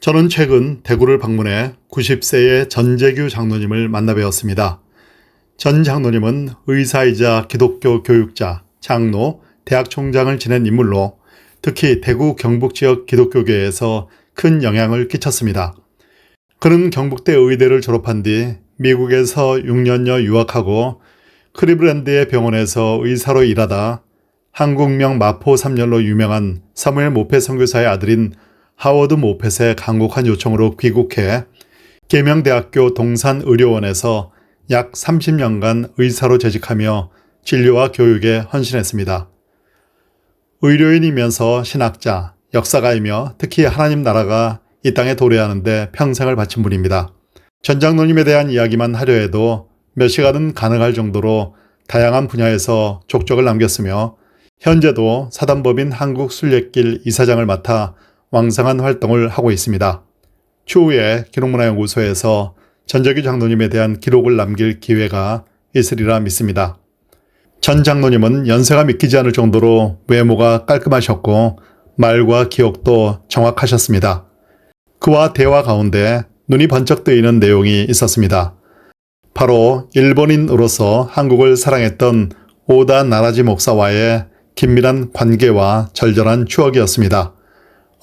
저는 최근 대구를 방문해 90세의 전재규 장로님을 만나 뵈었습니다. 전 장로님은 의사이자 기독교 교육자, 장로, 대학 총장을 지낸 인물로 특히 대구 경북 지역 기독교계에서 큰 영향을 끼쳤습니다. 그는 경북대 의대를 졸업한 뒤 미국에서 6년여 유학하고 클리블랜드의 병원에서 의사로 일하다 한국명 마포 3년로 유명한 사무엘 모펫 선교사의 아들인 하워드 모펫의 간곡한 요청으로 귀국해 계명대학교 동산의료원에서 약 30년간 의사로 재직하며 진료와 교육에 헌신했습니다. 의료인이면서 신학자, 역사가이며 특히 하나님 나라가 이 땅에 도래하는 데 평생을 바친 분입니다. 전 장로님에 대한 이야기만 하려 해도 몇 시간은 가능할 정도로 다양한 분야에서 족적을 남겼으며 현재도 사단법인 한국순례길 이사장을 맡아 왕성한 활동을 하고 있습니다. 추후에 기록문화연구소에서 전재규 장로님에 대한 기록을 남길 기회가 있으리라 믿습니다. 전 장로님은 연세가 믿기지 않을 정도로 외모가 깔끔하셨고 말과 기억도 정확하셨습니다. 그와 대화 가운데 눈이 번쩍 뜨이는 내용이 있었습니다. 바로 일본인으로서 한국을 사랑했던 오다 나라지 목사와의 긴밀한 관계와 절절한 추억이었습니다.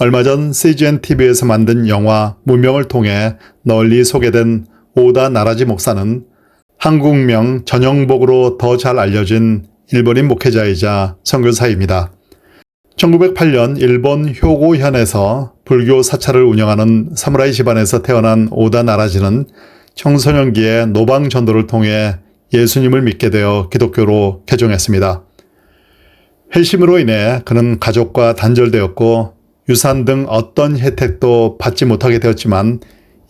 얼마 전 CGN-TV에서 만든 영화 무명을 통해 널리 소개된 오다 나라지 목사는 한국명 전영복으로 더 잘 알려진 일본인 목회자이자 선교사입니다. 1908년 일본 효고현에서 불교 사찰을 운영하는 사무라이 집안에서 태어난 오다 나라지는 청소년기에 노방 전도를 통해 예수님을 믿게 되어 기독교로 개종했습니다. 회심으로 인해 그는 가족과 단절되었고 유산 등 어떤 혜택도 받지 못하게 되었지만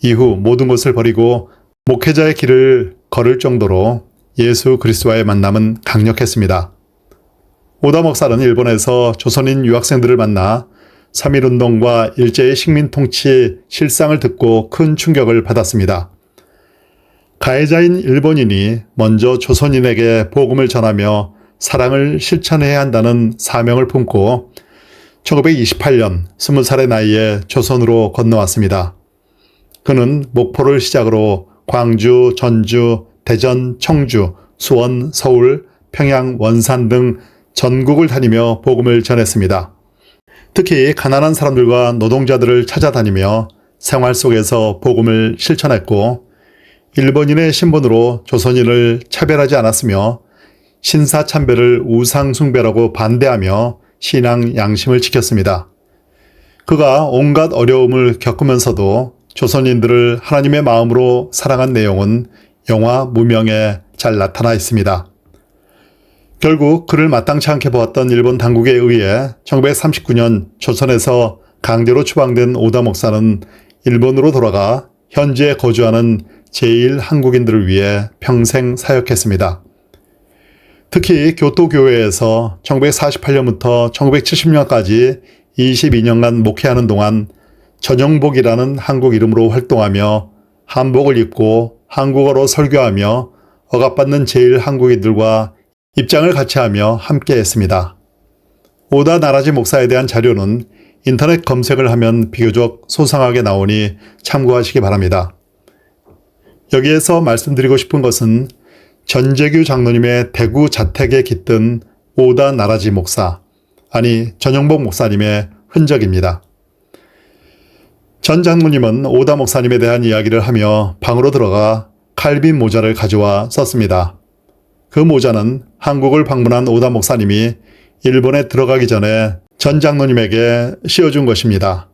이후 모든 것을 버리고 목회자의 길을 걸을 정도로 예수 그리스도와의 만남은 강력했습니다. 오다 목사는 일본에서 조선인 유학생들을 만나 3.1운동과 일제의 식민통치 실상을 듣고 큰 충격을 받았습니다. 가해자인 일본인이 먼저 조선인에게 복음을 전하며 사랑을 실천해야 한다는 사명을 품고 1928년 20살의 나이에 조선으로 건너왔습니다. 그는 목포를 시작으로 광주, 전주, 대전, 청주, 수원, 서울, 평양, 원산 등 전국을 다니며 복음을 전했습니다. 특히 가난한 사람들과 노동자들을 찾아다니며 생활 속에서 복음을 실천했고 일본인의 신분으로 조선인을 차별하지 않았으며 신사참배를 우상숭배라고 반대하며 신앙 양심을 지켰습니다. 그가 온갖 어려움을 겪으면서도 조선인들을 하나님의 마음으로 사랑한 내용은 영화 무명에 잘 나타나 있습니다. 결국 그를 마땅치 않게 보았던 일본 당국에 의해 1939년 조선에서 강제로 추방된 오다 목사는 일본으로 돌아가 현지에 거주하는 제1한국인들을 위해 평생 사역했습니다. 특히 교토교회에서 1948년부터 1970년까지 22년간 목회하는 동안 전영복이라는 한국 이름으로 활동하며 한복을 입고 한국어로 설교하며 억압받는 제1한국인들과 입장을 같이 하며 함께 했습니다. 오다 나라지 목사에 대한 자료는 인터넷 검색을 하면 비교적 소상하게 나오니 참고하시기 바랍니다. 여기에서 말씀드리고 싶은 것은 전재규 장로님의 대구 자택에 깃든 오다 나라지 목사, 아니 전영복 목사님의 흔적입니다. 전 장로님은 오다 목사님에 대한 이야기를 하며 방으로 들어가 칼빈 모자를 가져와 썼습니다. 그 모자는 한국을 방문한 오다 목사님이 일본에 들어가기 전에 전 장로님에게 씌워준 것입니다.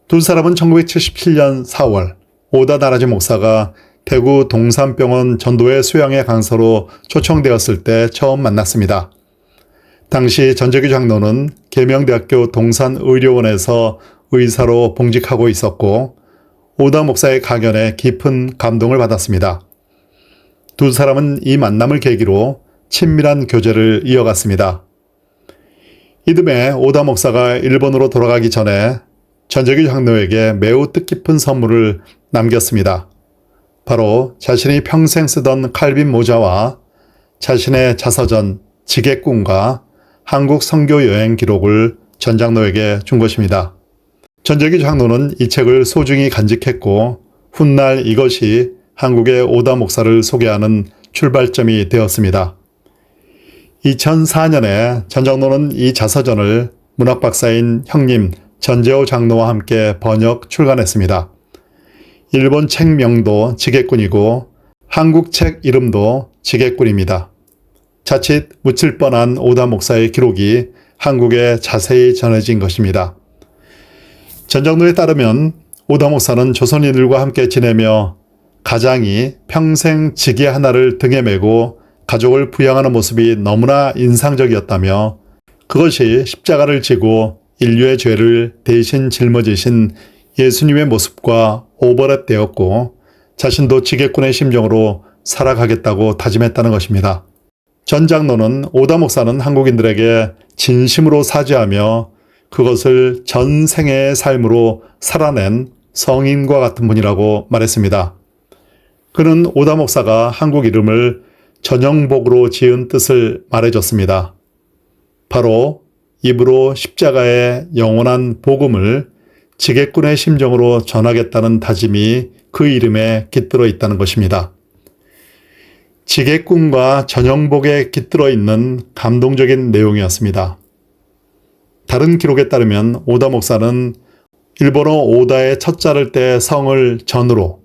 두 사람은 1977년 4월 오다 나라지 목사가 대구 동산병원 전도회 수양회 강사로 초청되었을 때 처음 만났습니다. 당시 전재규 장로는 계명대학교 동산의료원에서 의사로 봉직하고 있었고 오다 목사의 강연에 깊은 감동을 받았습니다. 두 사람은 이 만남을 계기로 친밀한 교제를 이어갔습니다. 이듬해 오다 목사가 일본으로 돌아가기 전에 전재규 장로에게 매우 뜻깊은 선물을 남겼습니다. 바로 자신이 평생 쓰던 칼빈 모자와 자신의 자서전 지객꾼과 한국 선교 여행 기록을 전 장로에게 준 것입니다. 전재규 장로는 이 책을 소중히 간직했고 훗날 이것이 한국의 오다 목사를 소개하는 출발점이 되었습니다. 2004년에 전 장로는 이 자서전을 문학박사인 형님 전재호 장로와 함께 번역 출간했습니다. 일본 책명도 지게꾼이고 한국 책 이름도 지게꾼입니다. 자칫 묻힐 뻔한 오다 목사의 기록이 한국에 자세히 전해진 것입니다. 전 장로에 따르면 오다 목사는 조선인들과 함께 지내며 가장이 평생 지게 하나를 등에 메고 가족을 부양하는 모습이 너무나 인상적이었다며 그것이 십자가를 지고 인류의 죄를 대신 짊어지신 예수님의 모습과 오버랩되었고 자신도 지게꾼의 심정으로 살아가겠다고 다짐했다는 것입니다. 전 장로는 오다 목사는 한국인들에게 진심으로 사죄하며 그것을 전 생애의 삶으로 살아낸 성인과 같은 분이라고 말했습니다. 그는 오다 목사가 한국 이름을 전영복으로 지은 뜻을 말해줬습니다. 바로 입으로 십자가의 영원한 복음을 지게꾼의 심정으로 전하겠다는 다짐이 그 이름에 깃들어 있다는 것입니다. 지게꾼과 전영복에 깃들어 있는 감동적인 내용이었습니다. 다른 기록에 따르면 오다 목사는 일본어 오다의 첫 자를 때 성을 전으로,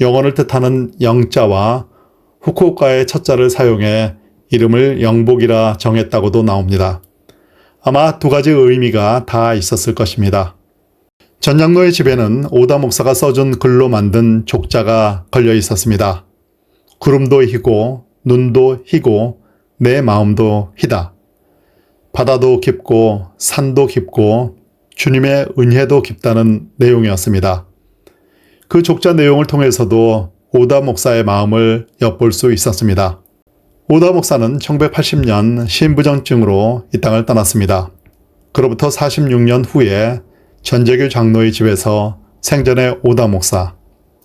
영원을 뜻하는 영자와 후쿠오카의 첫 자를 사용해 이름을 영복이라 정했다고도 나옵니다. 아마 두 가지 의미가 다 있었을 것입니다. 전 장로의 집에는 오다 목사가 써준 글로 만든 족자가 걸려 있었습니다. 구름도 희고 눈도 희고 내 마음도 희다. 바다도 깊고 산도 깊고 주님의 은혜도 깊다는 내용이었습니다. 그 족자 내용을 통해서도 오다 목사의 마음을 엿볼 수 있었습니다. 오다 목사는 1980년 심부전증으로 이 땅을 떠났습니다. 그로부터 46년 후에 전재규 장로의 집에서 생전에 오다 목사,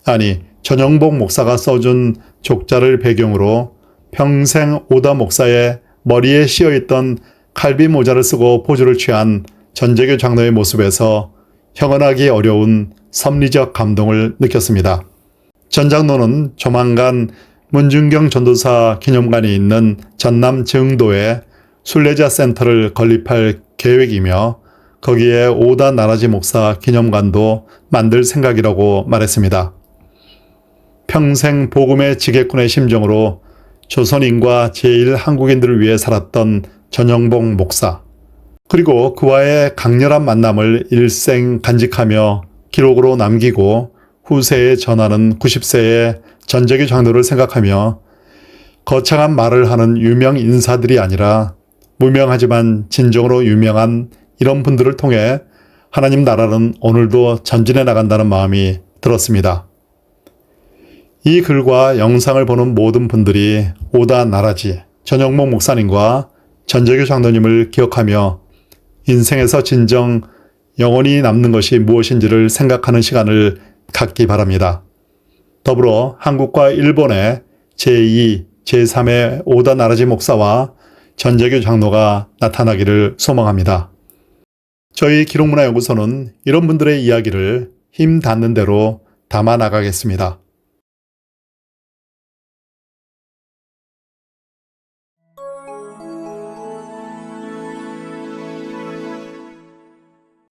아니 전영복 목사가 써준 족자를 배경으로 평생 오다 목사의 머리에 씌어있던 칼비 모자를 쓰고 포즈를 취한 전재규 장로의 모습에서 형언하기 어려운 섭리적 감동을 느꼈습니다. 전 장로는 조만간 문중경 전도사 기념관이 있는 전남 증도에 순례자 센터를 건립할 계획이며 거기에 오다 나라지 목사 기념관도 만들 생각이라고 말했습니다. 평생 복음의 지게꾼의 심정으로 조선인과 제1한국인들을 위해 살았던 전영복 목사, 그리고 그와의 강렬한 만남을 일생 간직하며 기록으로 남기고 후세에 전하는 90세의 전재규 장로를 생각하며 거창한 말을 하는 유명 인사들이 아니라 무명하지만 진정으로 유명한 이런 분들을 통해 하나님 나라는 오늘도 전진해 나간다는 마음이 들었습니다. 이 글과 영상을 보는 모든 분들이 오다 나라지 전영복 목사님과 전재규 장로님을 기억하며 인생에서 진정 영원히 남는 것이 무엇인지를 생각하는 시간을 갖기 바랍니다. 더불어 한국과 일본의 제2, 제3의 오다 나라지 목사와 전재규 장로가 나타나기를 소망합니다. 저희 기록문화연구소는 이런 분들의 이야기를 힘 닿는 대로 담아 나가겠습니다.